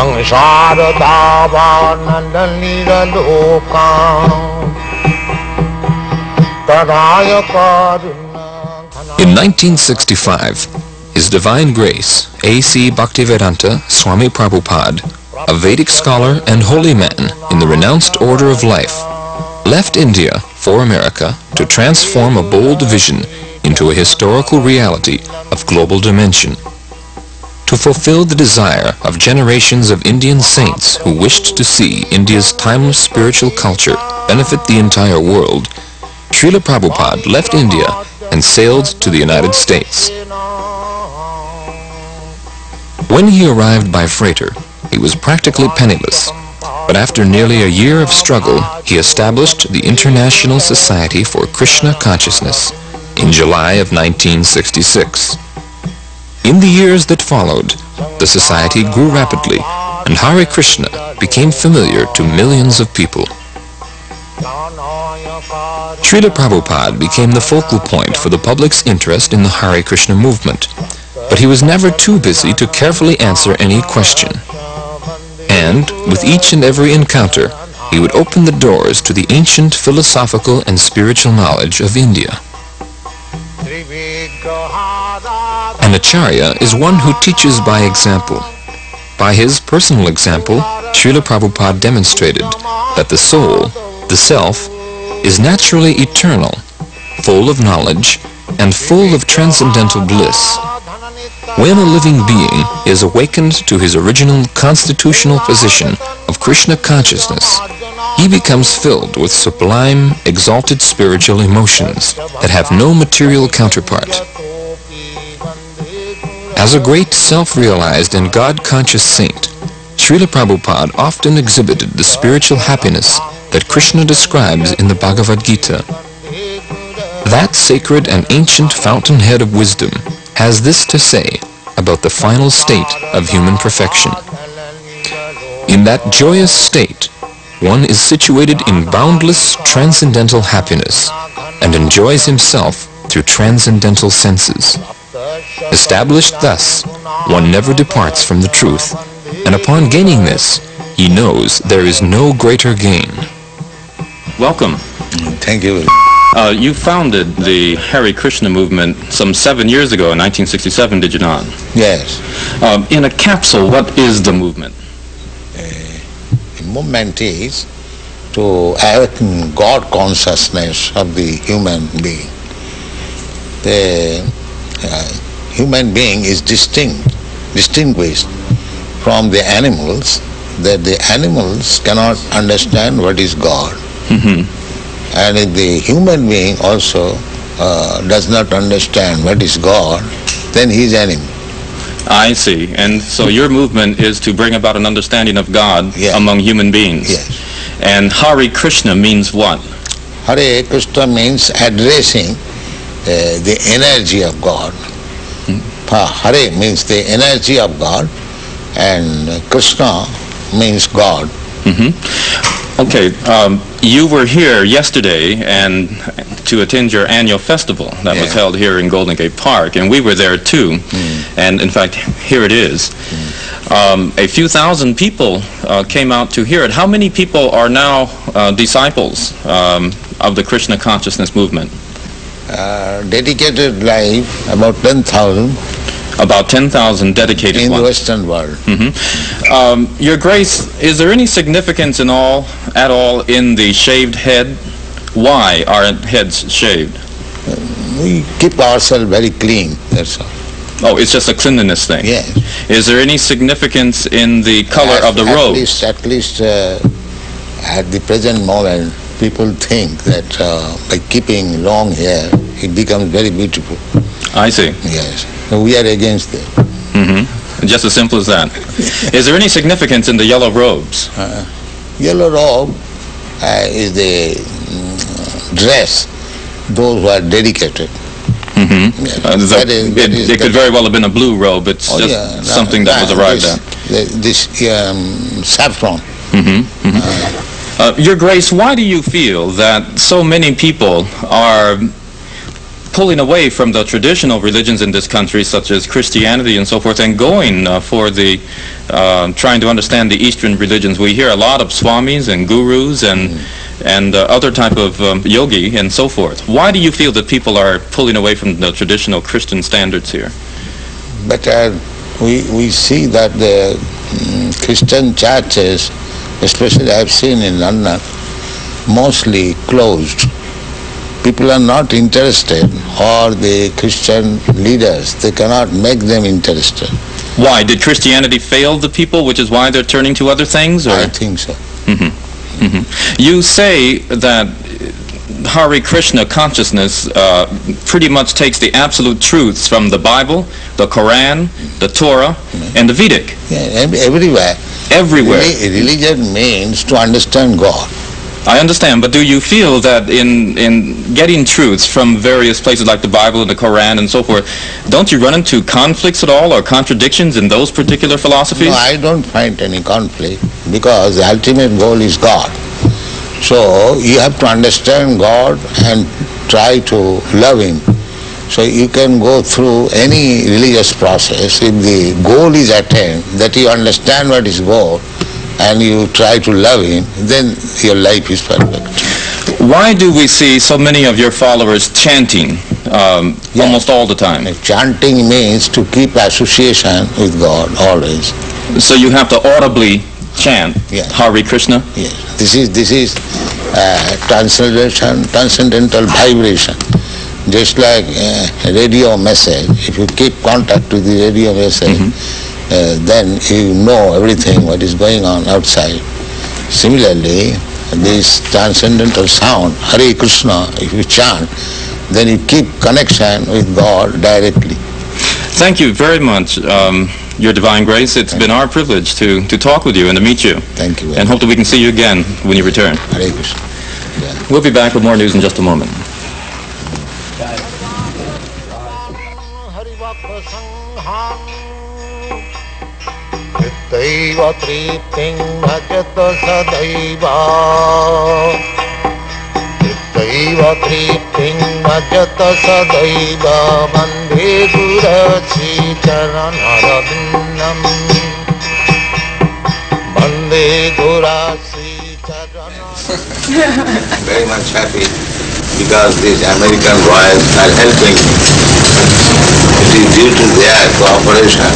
In 1965, His Divine Grace, A.C. Bhaktivedanta Swami Prabhupada, a Vedic scholar and holy man in the renounced order of life, left India for America to transform a bold vision into a historical reality of global dimension. To fulfill the desire of generations of Indian saints who wished to see India's timeless spiritual culture benefit the entire world, Srila Prabhupada left India and sailed to the United States. When he arrived by freighter, he was practically penniless, but after nearly a year of struggle, he established the International Society for Krishna Consciousness in July of 1966. In the years that followed, the society grew rapidly, and Hare Krishna became familiar to millions of people. Srila Prabhupada became the focal point for the public's interest in the Hare Krishna movement, but he was never too busy to carefully answer any question. And, with each and every encounter, he would open the doors to the ancient philosophical and spiritual knowledge of India. An Acharya is one who teaches by example. By his personal example, Srila Prabhupada demonstrated that the soul, the self, is naturally eternal, full of knowledge, and full of transcendental bliss. When a living being is awakened to his original constitutional position of Krishna consciousness, he becomes filled with sublime, exalted spiritual emotions that have no material counterpart. As a great self-realized and God-conscious saint, Srila Prabhupada often exhibited the spiritual happiness that Krishna describes in the Bhagavad-gita. That sacred and ancient fountainhead of wisdom has this to say about the final state of human perfection. In that joyous state, one is situated in boundless transcendental happiness and enjoys himself through transcendental senses. Established thus, one never departs from the truth, and upon gaining this, he knows there is no greater gain. Welcome. Thank you. You founded the Hare Krishna movement some 7 years ago in 1967, did you not? Yes. In a capsule, what is the movement? The movement is to awaken God consciousness of the human being. The human being is distinguished from the animals, that the animals cannot understand what is God. And if the human being also does not understand what is God, then he is animal. I see. And so your movement is to bring about an understanding of God among human beings. Yes. And Hare Krishna means what? Hare Krishna means addressing the energy of God. Hare means the energy of God, and Krishna means God. Okay, you were here yesterday and to attend your annual festival that was held here in Golden Gate Park, and we were there too. And in fact, here it is. A few thousand people came out to hear it. How many people are now disciples of the Krishna consciousness movement? Dedicated life, about 10,000. About 10,000 dedicated in ones. the Western world. Your Grace, is there any significance at all in the shaved head? Why are heads shaved? We keep ourselves very clean, that's all. Oh, it's just a cleanliness thing? Yes. Is there any significance in the color of the robe? At least at the present moment, people think that by keeping long hair, it becomes very beautiful. I see. Yes. So we are against it. Just as simple as that. Is there any significance in the yellow robes? Yellow robe is the dress, those who are dedicated. It could very well have been a blue robe. It's just something that was arrived at. This saffron. Your Grace, why do you feel that so many people are pulling away from the traditional religions in this country, such as Christianity and so forth, and going for the trying to understand the Eastern religions. We hear a lot of swamis and gurus and other type of yogi and so forth. Why do you feel that people are pulling away from the traditional Christian standards here? But we see that the Christian churches, especially I have seen in London, mostly closed. People are not interested, or the Christian leaders, they cannot make them interested. Why? Did Christianity fail the people, which is why they're turning to other things? Or? I think so. You say that Hare Krishna consciousness pretty much takes the absolute truths from the Bible, the Quran, the Torah, and the Vedic. Yeah, everywhere. Everywhere. Religion means to understand God. I understand, but do you feel that in getting truths from various places like the Bible and the Quran and so forth, don't you run into conflicts at all or contradictions in those particular philosophies? No, I don't find any conflict, because the ultimate goal is God. So you have to understand God and try to love Him. So you can go through any religious process. If the goal is attained, that you understand what is goal, and you try to love Him, then your life is perfect. Why do we see so many of your followers chanting almost all the time? Chanting means to keep association with God always. So you have to audibly chant Hare Krishna? Yes. This is transcendental vibration. Just like a radio message, if you keep contact with the radio message, then you know everything what is going on outside. Similarly, this transcendental sound, Hare Krishna, if you chant, then you keep connection with God directly. Thank you very much, Your Divine Grace. It's been our privilege to talk with you and to meet you. Thank you. And hope that we can see you again when you return. Hare Krishna. Yeah. We'll be back with more news in just a moment. Daiva tripting bhajata sadaiva. Daiva tripting bhajata sadaiva. Bandhe gurasi charanarabindam. Bandhe gurasi charanarabindam. Very much happy because these American royals are helping. It is due to their cooperation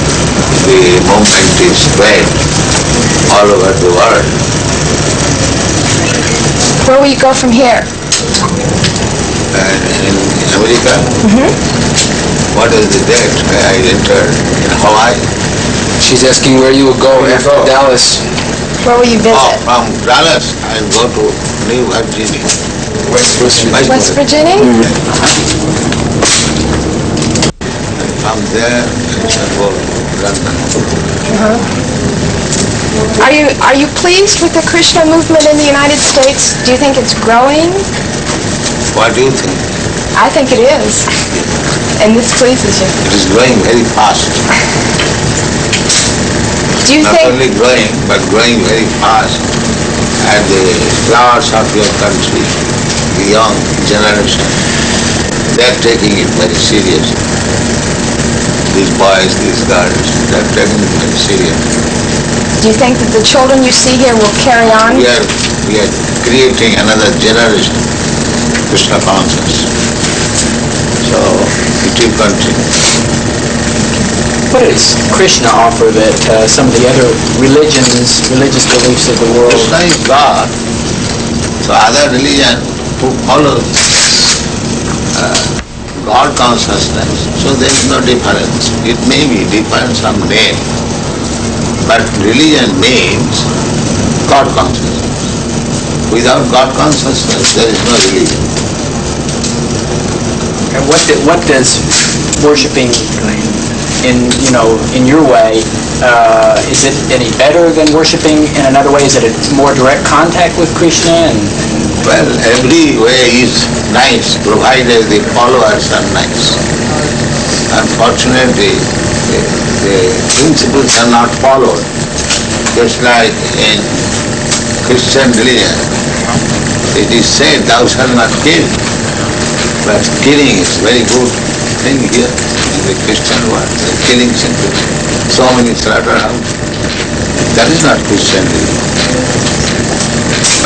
the movement is spread all over the world. Where will you go from here? In America? What is the date I entered? In Hawaii? She's asking where you will go after Dallas. Where will you visit? Oh, from Dallas I'll go to New Virginia. West Virginia. West Virginia? From there I'll go to London. Are you pleased with the Krishna movement in the United States? Do you think it's growing? What do you think? I think it is. And this pleases you. It is growing very fast. Do you Not think... only growing, but growing very fast. And the flowers of your country, the young generation, they are taking it very seriously. These boys, these girls, they are taking it very seriously. Do you think that the children you see here will carry on? We are creating another generation, Krishna conscious. So it will continue. What does Krishna offer that some of the other religious beliefs of the world? Krishna is God. So other religion who follow God consciousness, so there is no difference. It may be different some name, but religion means God consciousness. Without God consciousness, there is no religion. And what does worshiping in your way, is it any better than worshiping in another way? Is it a more direct contact with Krishna? Well, every way is nice, provided the followers are nice. Unfortunately, the principles are not followed. Just like in Christian religion, it is said, thou shalt not kill. But killing is very good thing here in the Christian world. Killing simply. So many slaughterhouses. That is not Christian religion.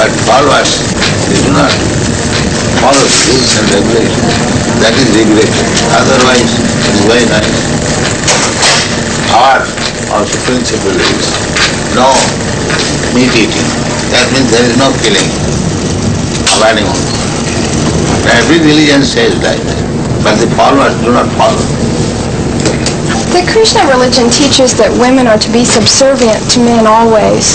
But followers, they do not follow the rules and regulations. That is regulated. Otherwise, it is very nice. Our also principle is no meat eating. That means there is no killing of animals. Every religion says like that, but the followers do not follow. The Krishna religion teaches that women are to be subservient to men always.